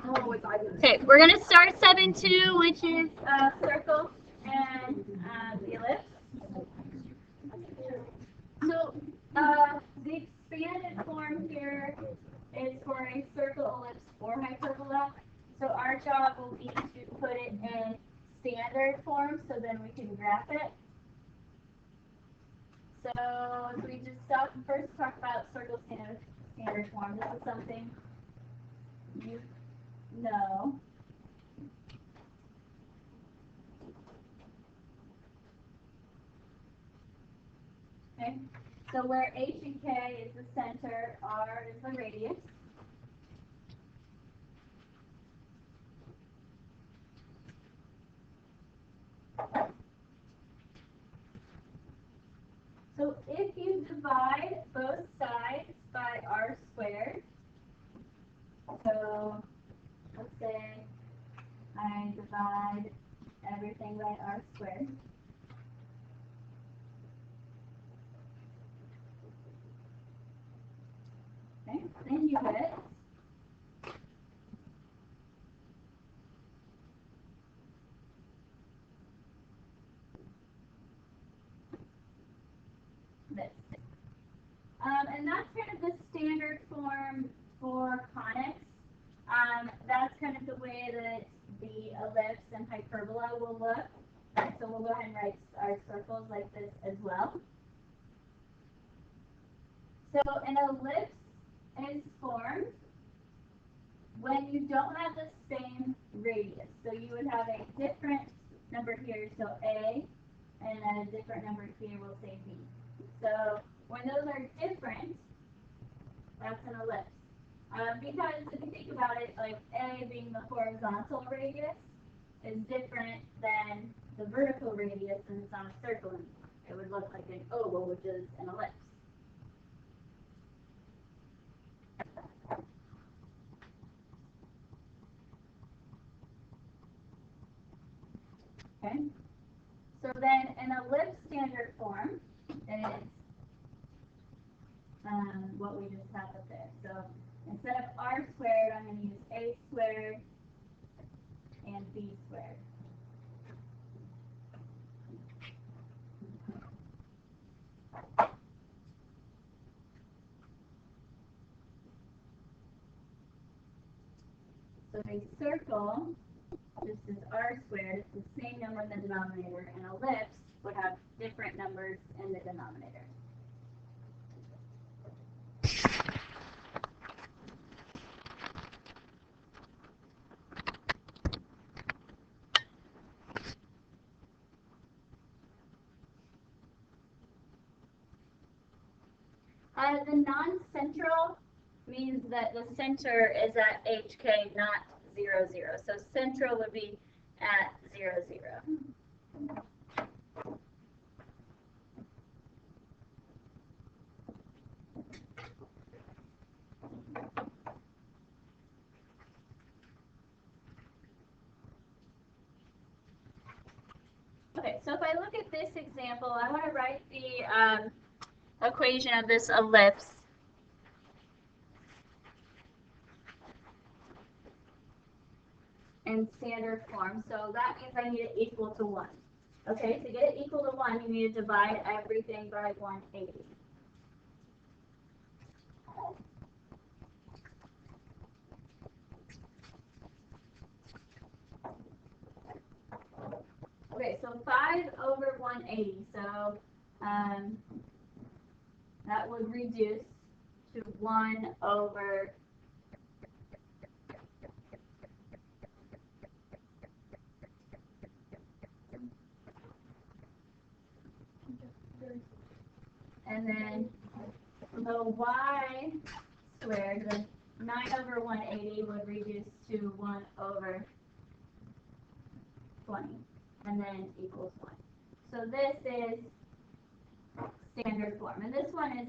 Okay, we're going to start 7-2, which is circle and the ellipse. So the expanded form here is for a circle, ellipse, or hyperbola. So our job will be to put it in standard form so then we can graph it. So if we just first talk about circle standard form. This is something you know. Okay, so where H and K is the center, R is the radius. So if you divide both sides by R squared, so let's say I divide everything by R squared. Okay, then you get this. And that's kind of the standard form for conics. That's kind of the way that the ellipse and hyperbola will look. So we'll go ahead and write our circles like this as well. So an ellipse is formed when you don't have the same radius. So you would have a different number here, so A, and then a different number here, we'll say B. So when those are different, that's an ellipse. Because if you think about it, like A being the horizontal radius is different than the vertical radius, and it's on a circle. It would look like an oval, which is an ellipse. Okay. So then an ellipse standard form is what we just have up there. So instead of R squared, I'm going to use A squared and B squared. So a circle, this is R squared, it's the same number in the denominator, and ellipse would have different numbers in the denominator. The non-central means that the center is at HK, not 0, 0. So central would be at 0, 0. Okay, so if I look at this example, I want to write the equation of this ellipse. In standard form, so that means I need it equal to 1. Okay, to get it equal to 1, you need to divide everything by 180. Okay, so 5 over 180, so that would reduce to 1 over and then the y squared, the 9 over 180 would reduce to 1 over 20, and then equals 1. So this is standard form. And this one is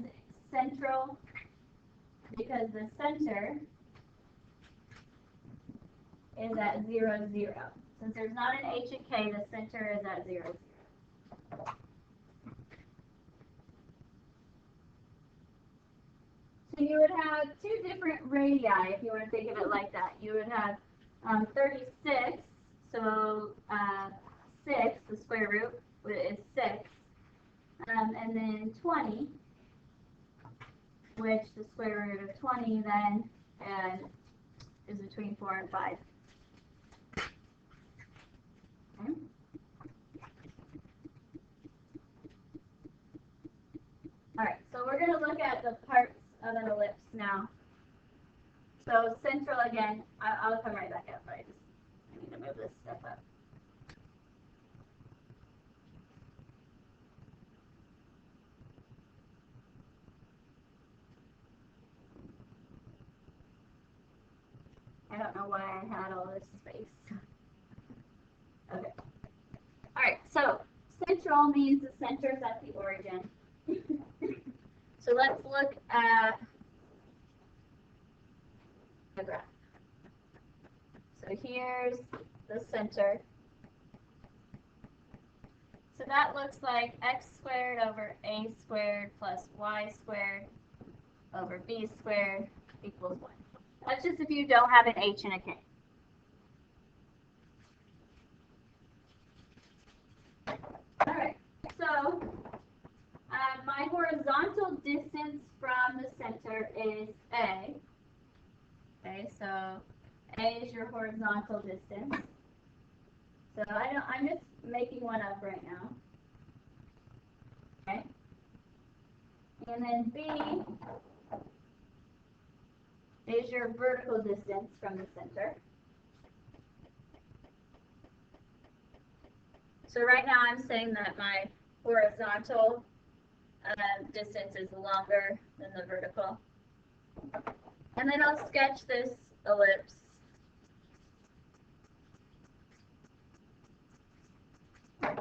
central because the center is at 0, 0. Since there's not an H and K, the center is at 0, 0. So you would have two different radii if you want to think of it like that. You would have 36, so 6, the square root is 6. And then 20, which the square root of 20 then is between 4 and 5. Okay. All right, so we're going to look at the parts of an ellipse now. So central again, I'll come right back up, but I need to move this stuff up. I don't know why I had all this space. Okay. All right, so central means the center is at the origin. So let's look at the graph. So here's the center. So that looks like x squared over a squared plus y squared over b squared equals 1. That's just if you don't have an h and a k. All right, so my horizontal distance from the center is a. Okay, so a is your horizontal distance. So I'm just making one up right now. Okay. And then b is your vertical distance from the center. So right now I'm saying that my horizontal distance is longer than the vertical. And then I'll sketch this ellipse. Okay.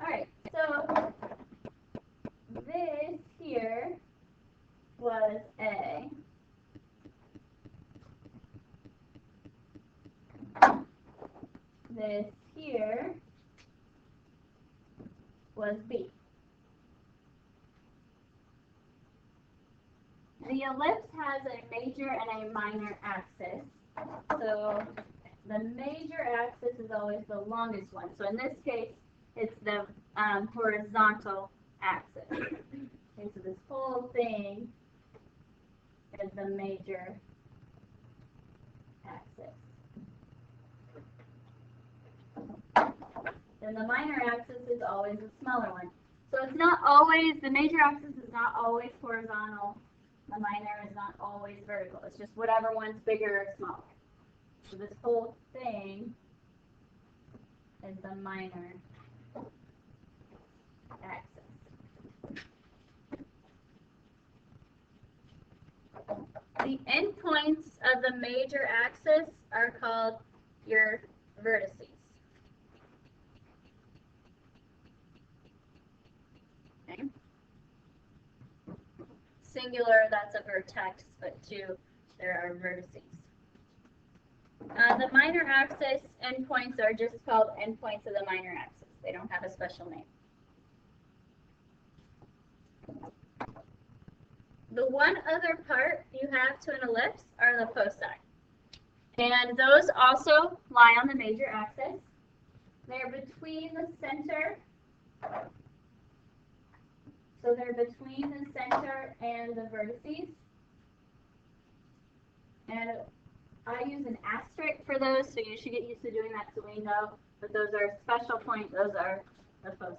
All right, so this here was A. This here was B. The ellipse has a major and a minor axis. So the major axis is always the longest one. So in this case, it's the horizontal axis. Okay, so this whole thing is the major axis. Then the minor axis is always the smaller one. So it's not always, the major axis is not always horizontal. The minor is not always vertical. It's just whatever one's bigger or smaller. So this whole thing is the minor axis. The endpoints of the major axis are called your vertices. Okay. Singular, that's a vertex, but two, there are vertices. The minor axis endpoints are just called endpoints of the minor axis. They don't have a special name. The one other part you have to an ellipse are the foci. And those also lie on the major axis. They're between the center. So they're between the center and the vertices. And I use an asterisk for those, so you should get used to doing that so we know that those are special points, those are the foci.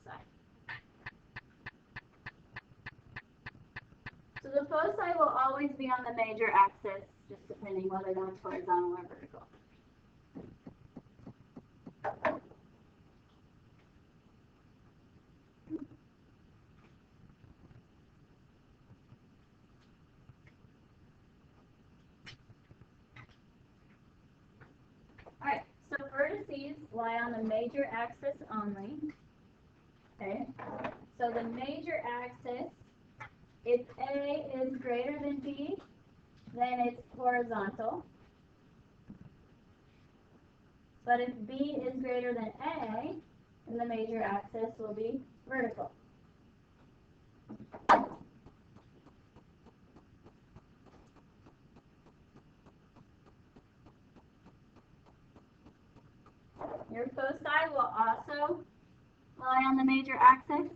So the foci will always be on the major axis, just depending whether or not it's horizontal or vertical. Alright, so vertices lie on the major axis only. Okay, so the major axis, if A is greater than B, then it's horizontal. But if B is greater than A, then the major axis will be vertical. Your foci will also lie on the major axis.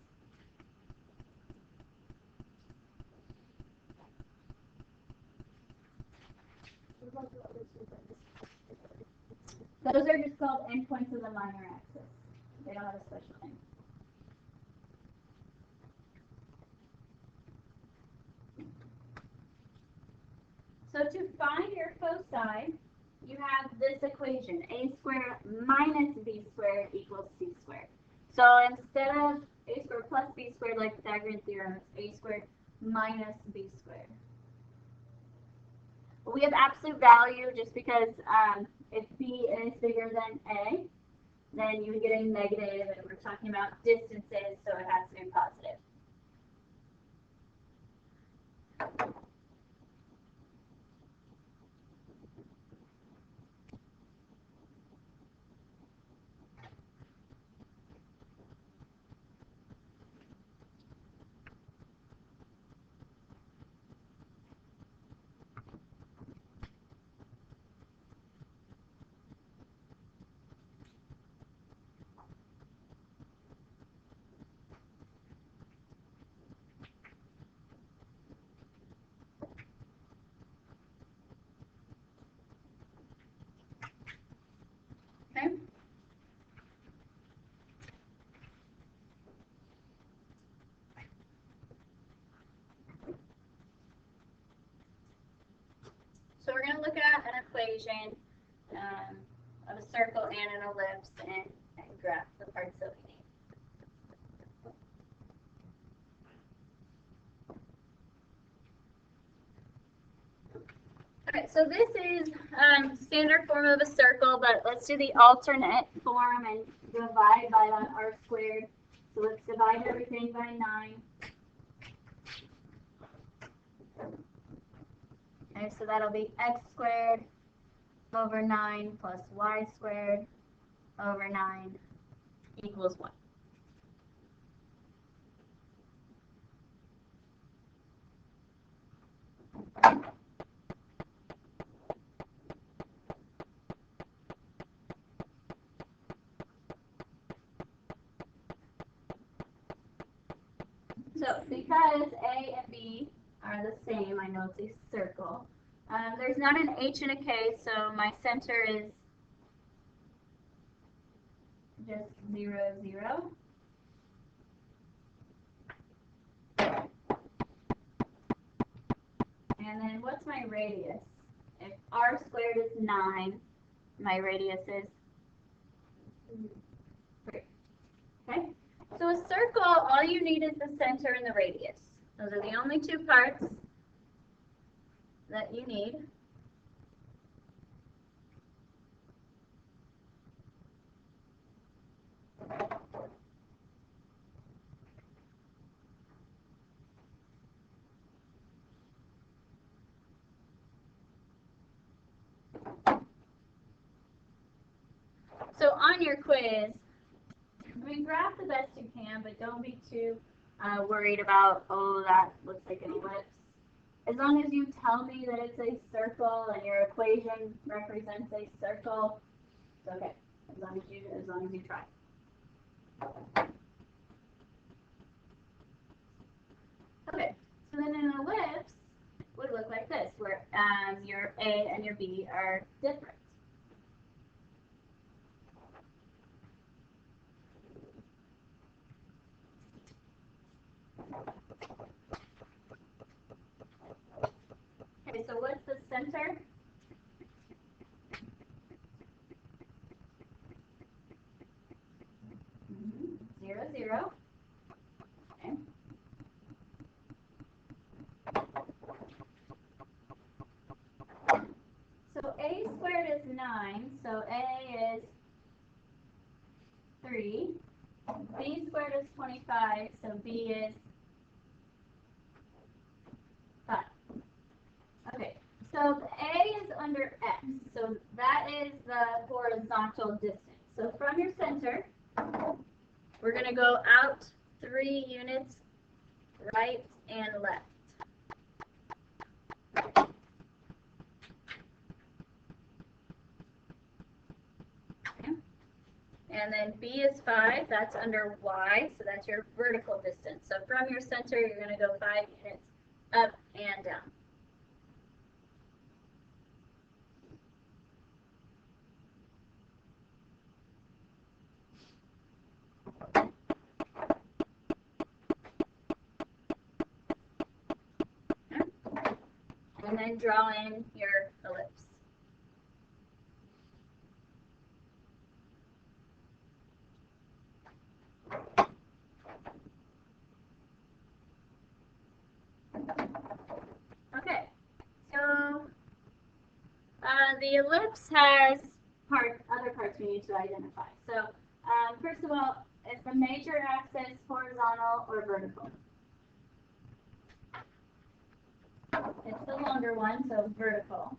Those are just called endpoints of the minor axis. They don't have a special name. So to find your foci, you have this equation, a squared minus b squared equals c squared. So instead of a squared plus b squared like Pythagorean theorem, it's a squared minus b squared. But we have absolute value just because if b is bigger than a, then you would get a negative, and we're talking about distances, so it has to be positive. Okay. So we're going to look at an equation of a circle and an ellipse and graph the parts that we need. Okay, so this is standard form of a circle, but let's do the alternate form and divide by that r squared. So let's divide everything by 9. Okay, so that'll be x squared over 9 plus y squared over 9 equals 1. So because A and B are the same, I know it's a circle. There's not an H and a K, so my center is just 0, 0. And then what's my radius? If r squared is 9, my radius is 3. Okay? So a circle, all you need is the center and the radius. Those are the only two parts that you need. So on your quiz, I mean, graph the best you can, but don't be too worried about, oh, that looks like an ellipse. As long as you tell me that it's a circle and your equation represents a circle, it's okay. As long as you try. Okay, so then an ellipse would look like this, where your A and your B are different. Okay, so what's the center? Mm-hmm. 0, 0. Okay. So A squared is 9, so A is 3. B squared is 25, so B is 5. Okay, So the A is under X, so that is the horizontal distance. So from your center, we're going to go out 3 units, right and left. Okay. And then B is 5, that's under Y, so that's your vertical distance. So from your center, you're going to go 5 units up and down. And then draw in your ellipse. Okay, so the ellipse has other parts we need to identify. So first of all, is the major axis horizontal or vertical? It's the longer one, so vertical.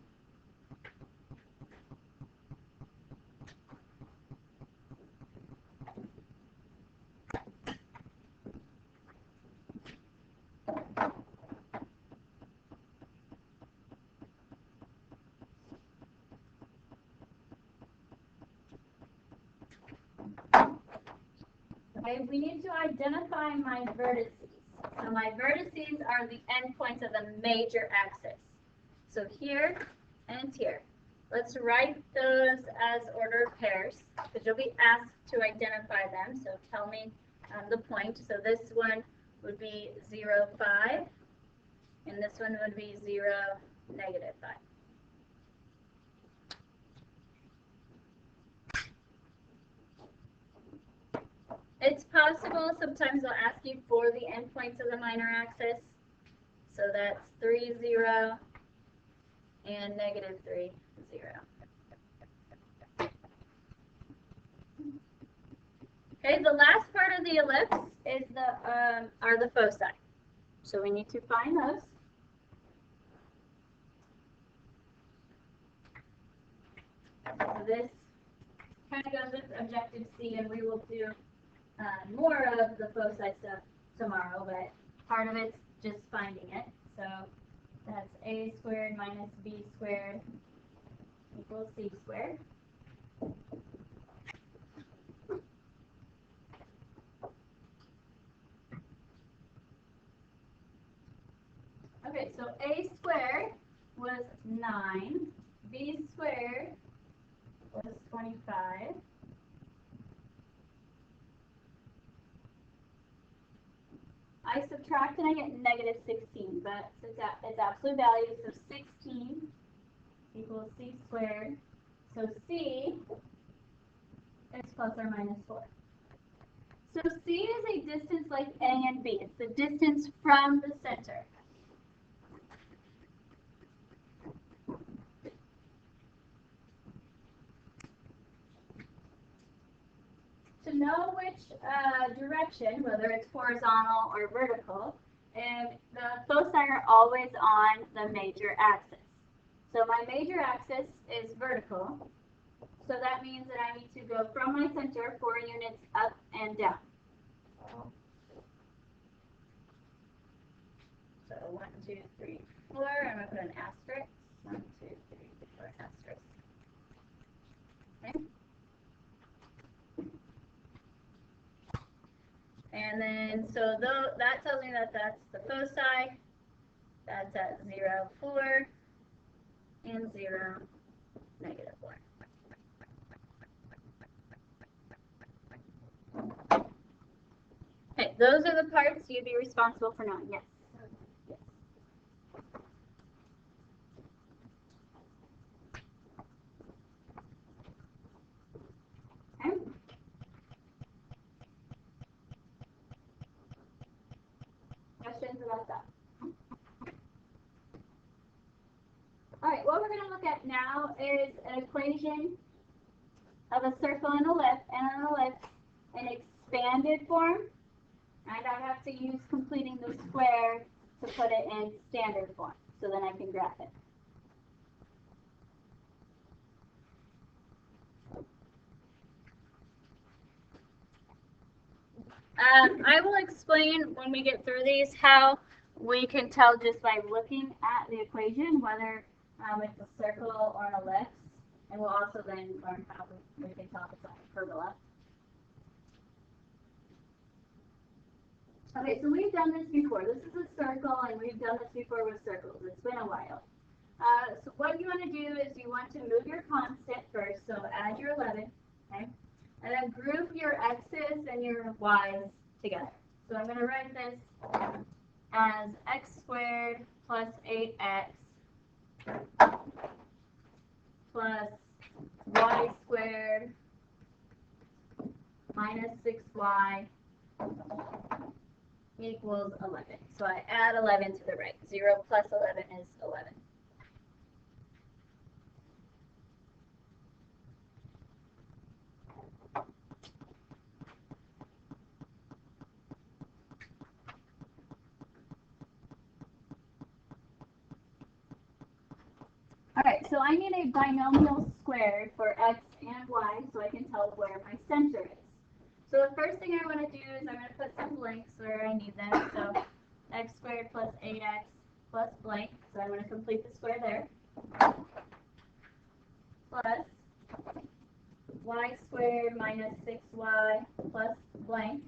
Okay, we need to identify my vertices. So my vertices are the endpoints of the major axis. So here and here. Let's write those as ordered pairs, because you'll be asked to identify them. So tell me the point. So this one would be 0, 5, and this one would be 0, negative 5. It's possible sometimes they'll ask you for the endpoints of the minor axis. So that's 3, 0, and negative 3, 0. Okay, the last part of the ellipse is are the foci. So we need to find those. So this kind of goes with Objective C, and we will do more of the foci stuff tomorrow, but part of it's just finding it. So that's a squared minus b squared equals c squared. Okay, so a squared was 9, b squared was 25. I subtract and I get negative 16, but it's absolute value, so 16 equals c squared. So c is plus or minus 4. So c is a distance like a and b. It's the distance from the center. To know which direction, whether it's horizontal or vertical, and the foci are always on the major axis. So my major axis is vertical, so that means that I need to go from my center 4 units up and down. So 1, 2, 3, 4, I'm going to put an asterisk. 1, 2, 3, 4, asterisk. Okay. And then, so that tells me that that's the foci. That's at 0, 4, and 0, negative 4. Okay, those are the parts you'd be responsible for knowing. Yes. Yes. Okay. Questions about that? All right, what we're going to look at now is an equation of a circle and an ellipse in expanded form, and I have to use completing the square to put it in standard form, so then I can graph it. I will explain when we get through these how we can tell just by looking at the equation whether it's a circle or an ellipse, and we'll also then learn how we can tell if it's a hyperbola. Okay, so we've done this before. This is a circle, and we've done this before with circles. It's been a while. So what you want to do is you want to move your constant first, so add your 11, okay? And then group your x's and your y's together. So I'm going to write this as x squared plus 8x plus y squared minus 6y equals 11. So I add 11 to the right. 0 plus 11 is 11. Alright, so I need a binomial squared for x and y so I can tell where my center is. So the first thing I want to do is I'm going to put some blanks where I need them. So x squared plus 8x plus blank. So I'm going to complete the square there. Plus y squared minus 6y plus blank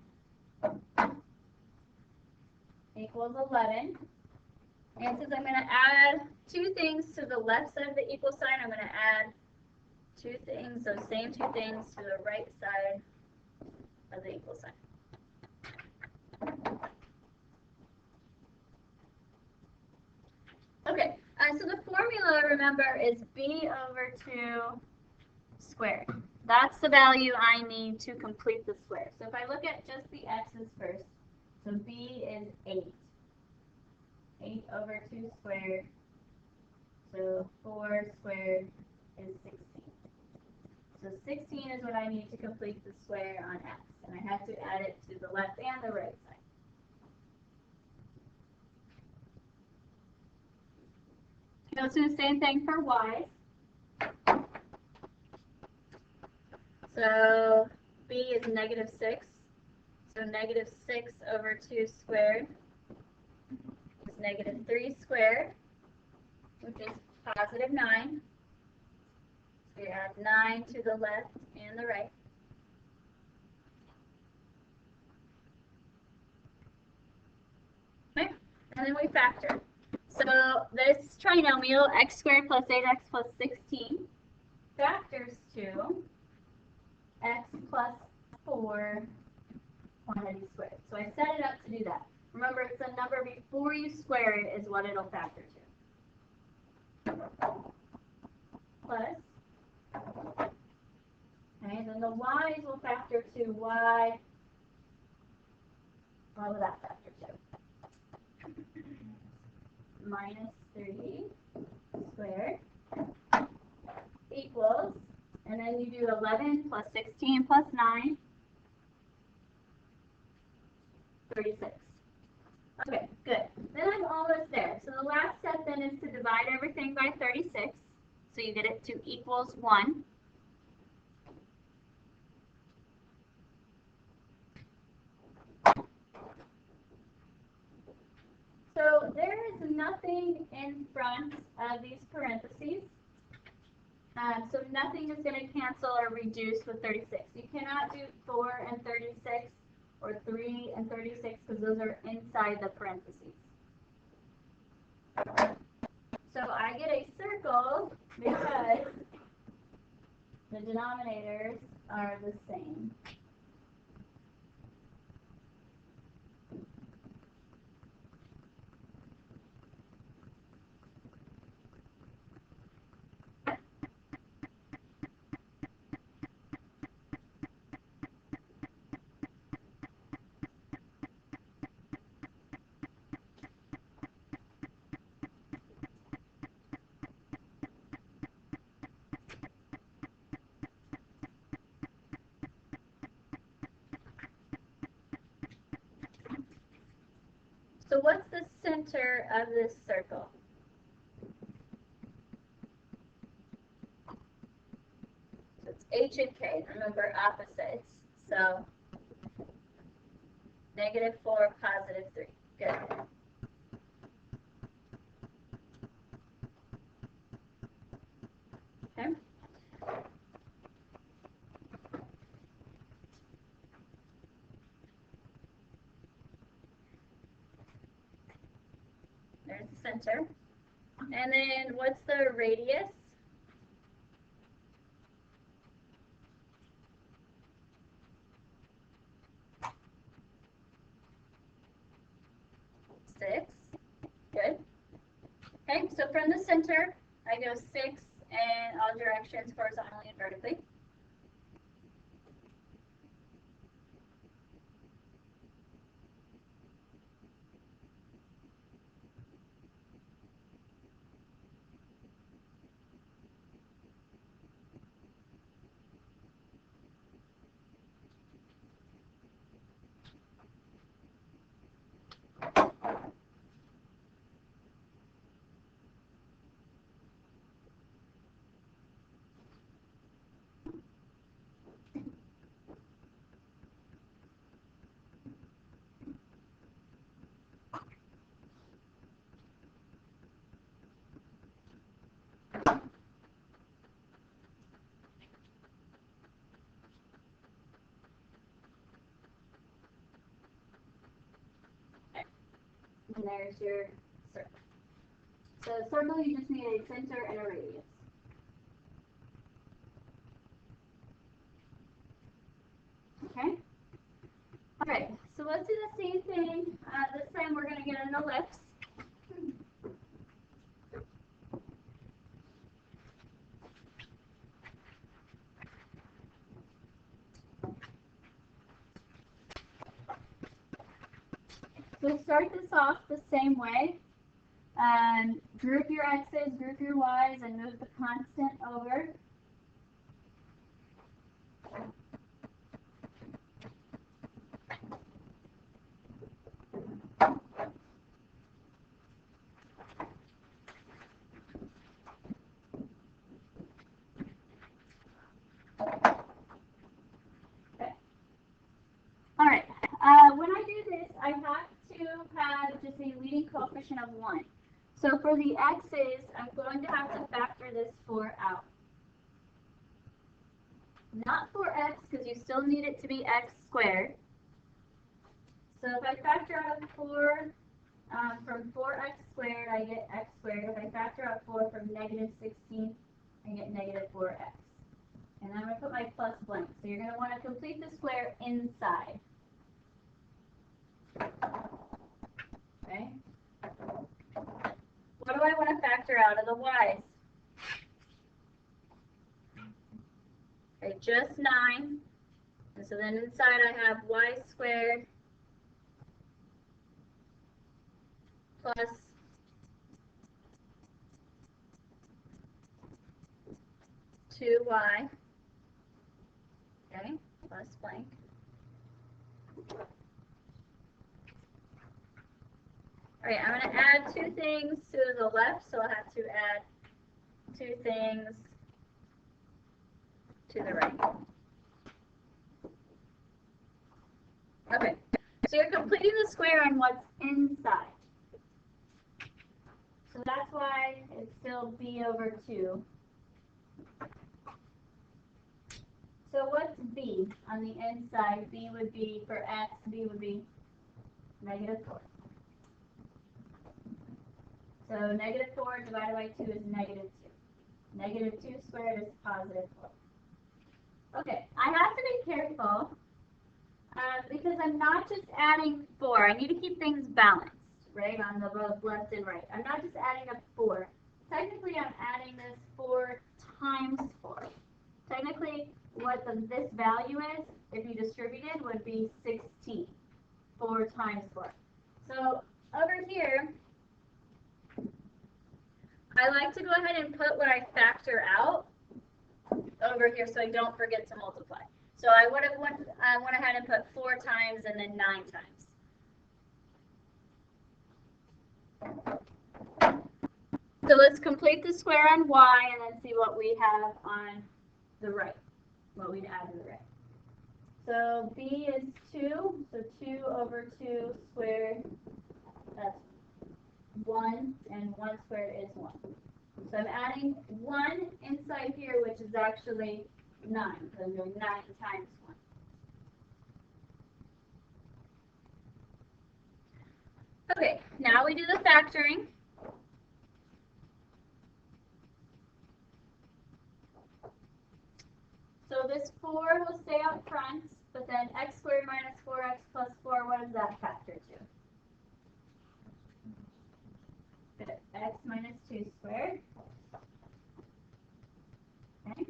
equals 11. And since I'm going to add two things to the left side of the equal sign, I'm going to add two things, those same two things, to the right side of the equal sign. Okay, so the formula, remember, is b over 2 squared. That's the value I need to complete the square. So if I look at just the x's first, so b is 8. 8 over 2 squared, so 4 squared is 16. So 16 is what I need to complete the square on x, and I have to add it to the left and the right side. Let's do the same thing for y. So b is negative 6, so negative 6 over 2 squared is negative 3 squared, which is positive 9. So you add 9 to the left and the right. Okay, and then we factor. So this trinomial, x squared plus 8x plus 16, factors to x plus 4 quantity squared. So I set it up to do that. Remember, it's a number before you square it is what it'll factor to. Plus, okay, then the y's will factor to y. What will that factor to? Minus 3 squared equals, and then you do 11 plus 16 plus 9, 36. Okay, good. Then I'm almost there. So the last step then is to divide everything by 36. So you get it to equals 1. So there is nothing in front of these parentheses. So nothing is going to cancel or reduce with 36. You cannot do 4 and 36 or 3 and 36 because those are inside the parentheses. So I get a circle because the denominators are the same. So what's the center of this circle? So it's H and K. Remember opposites. So -4, +3. Good. Okay. There's the center. And then what's the radius? Six. Good. Okay, so from the center, I go 6 in all directions, horizontally and vertically. And there's your circle. So circle, you just need a center and a radius. Okay? All right, so let's do the same thing. This time we're going to get an ellipse. So start this off the same way. Group your x's, group your y's, and move the constant over. Okay. All right. When I do this, I have to have just a leading coefficient of 1. So for the x's, I'm going to have to factor this 4 out. Not for x, because you still need it to be x squared. So if I factor out 4 from 4x squared, I get x squared. If I factor out 4 from -16, I get -4x. And I'm going to put my plus blank. So you're going to want to complete the square inside. Okay. What do I want to factor out of the y's? Okay, just 9. And so then inside I have y squared plus 2y. Okay, plus blank. All right, I'm going to add 2 things to the left, so I'll have to add 2 things to the right. Okay, so you're completing the square on what's inside. So that's why it's still b over 2. So what's b on the inside? B would be, for x, b would be -4. So -4 divided by 2 is -2. -2 squared is +4. Okay, I have to be careful because I'm not just adding 4. I need to keep things balanced, right, on the both left and right. I'm not just adding up 4. Technically, I'm adding this 4 times 4. Technically, what this value is, if you distributed, would be 16. 4 times 4. So over here, I like to go ahead and put what I factor out over here so I don't forget to multiply. So I went ahead and put 4 times and then 9 times. So let's complete the square on y and then see what we have on the right, what we'd add to the right. So b is 2, so 2 over 2 squared, that's 1, and 1 squared is 1. So I'm adding 1 inside here, which is actually 9, so I'm doing 9 times 1. Okay, now we do the factoring. So this 4 will stay out front, but then x squared minus 4x plus 4, what does that factor to? X minus 2 squared. Okay.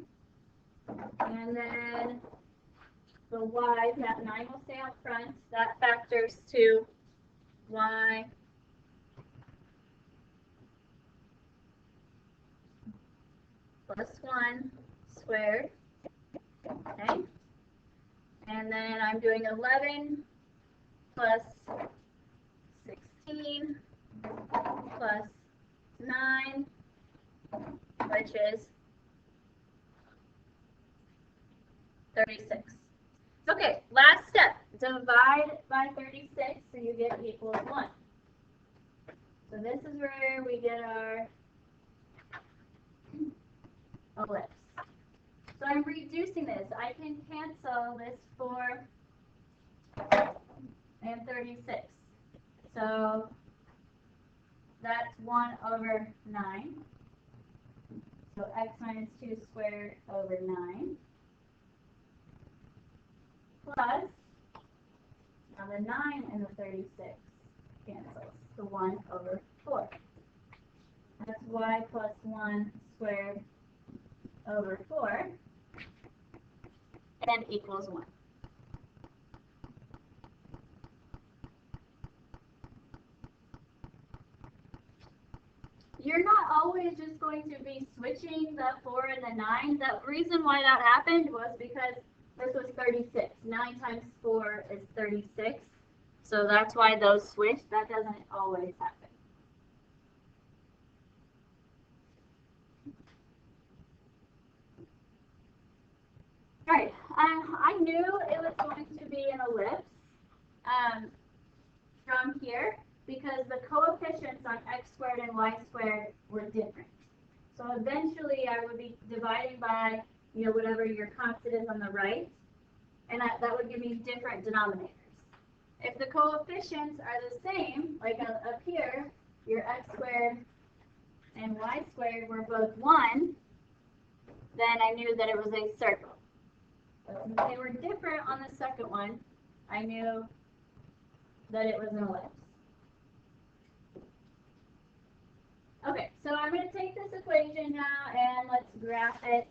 And then the y, that 9 will stay out front. That factors to y plus 1 squared. Okay. And then I'm doing 11 plus 16 plus 9, which is 36. Okay, last step. Divide by 36 so you get equals 1. So this is where we get our ellipse. So I'm reducing this. I can cancel this 4 and 36. So that's 1 over 9. So x minus 2 squared over 9. Plus, now the 9 and the 36 cancels. So 1 over 4. That's y plus 1 squared over 4. And equals 1. You're not always just going to be switching the 4 and the 9. The reason why that happened was because this was 36. 9 times 4 is 36. So that's why those switched. That doesn't always happen. All right, I knew it was going to be an ellipse from here because the coefficients on x squared and y squared were different. So eventually I would be dividing by, whatever your constant is on the right, and that would give me different denominators. If the coefficients are the same, like up here, your x squared and y squared were both 1, then I knew that it was a circle. But since they were different on the second one, I knew that it was an ellipse. Okay, so I'm going to take this equation now and let's graph it.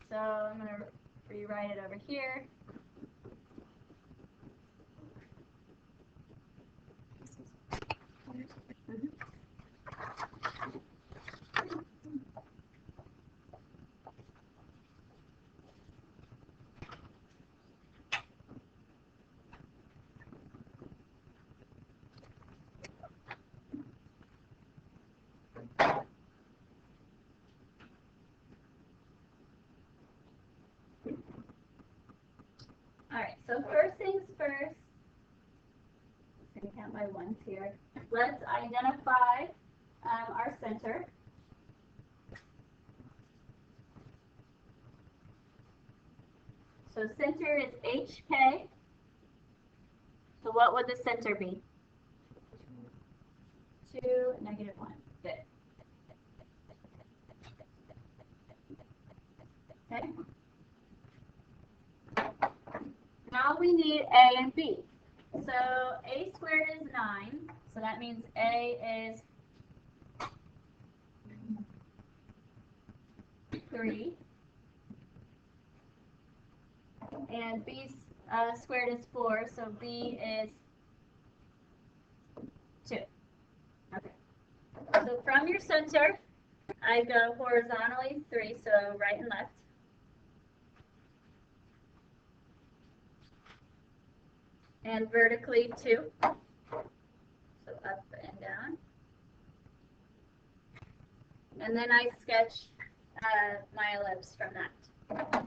So I'm going to rewrite it over here. Alright, so first things first, I'm going to count my ones here. Let's identify our center. So center is HK. So what would the center be? 2, negative 1. Good. Okay. Now we need A and B. So A squared is 9. So that means A is 3. And B squared is 4. So B is 2. Okay. So from your center, I go horizontally 3, so right and left. And vertically 2. So up and down. And then I sketch my ellipse from that.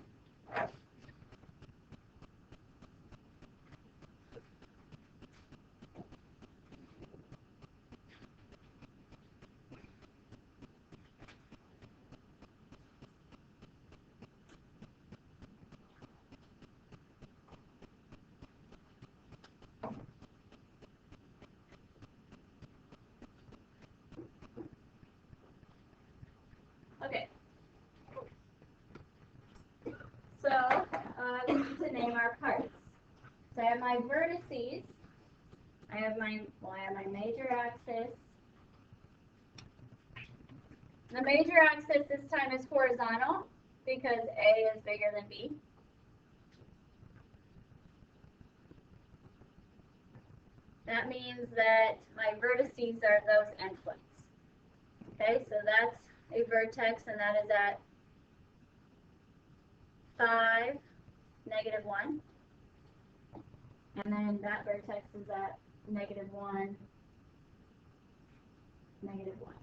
my vertices, I have my major axis. The major axis this time is horizontal because A is bigger than B. That means that my vertices are those endpoints. Okay, so that's a vertex, and that is at 5, -1. And then that vertex is at -1, -1.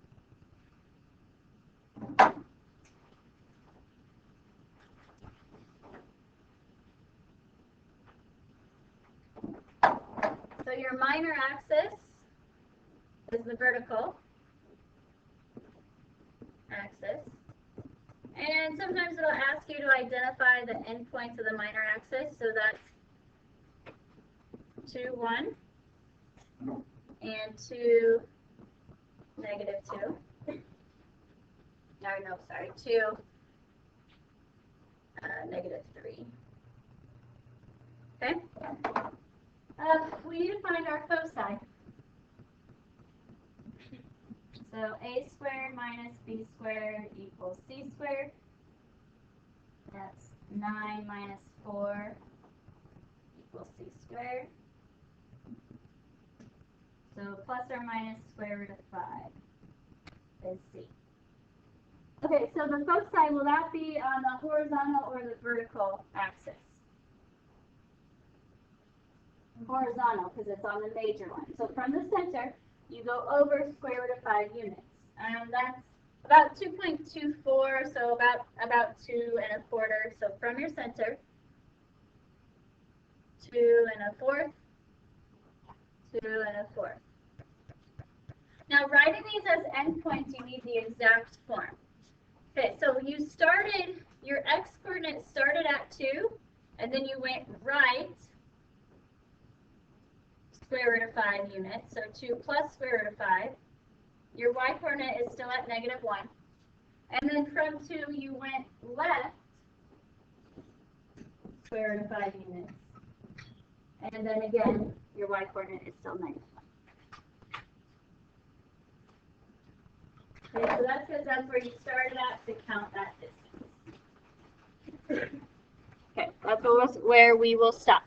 So your minor axis is the vertical axis. And sometimes it'll ask you to identify the endpoints of the minor axis. So that's 2, 1, and 2, -2. Or no, sorry, 2, -3. Okay? We need to find our foci. So a squared minus b squared equals c squared. That's 9 minus 4 equals c squared. So plus or minus square root of 5 is c. Okay, so the foci, will that be on the horizontal or the vertical axis? Horizontal, because it's on the major one. So from the center, you go over square root of 5 units. That's about 2.24, so about 2 1/4. So from your center, 2 1/4, 2 1/4. Now writing these as endpoints, you need the exact form. Okay, so you started, your x-coordinate started at 2, and then you went right square root of 5 units, so 2 plus square root of 5. Your y-coordinate is still at -1. And then from 2, you went left square root of 5 units. And then again, your y-coordinate is still -1. Okay, so that's because that's where you started at to count that distance. Okay, that's where we will stop.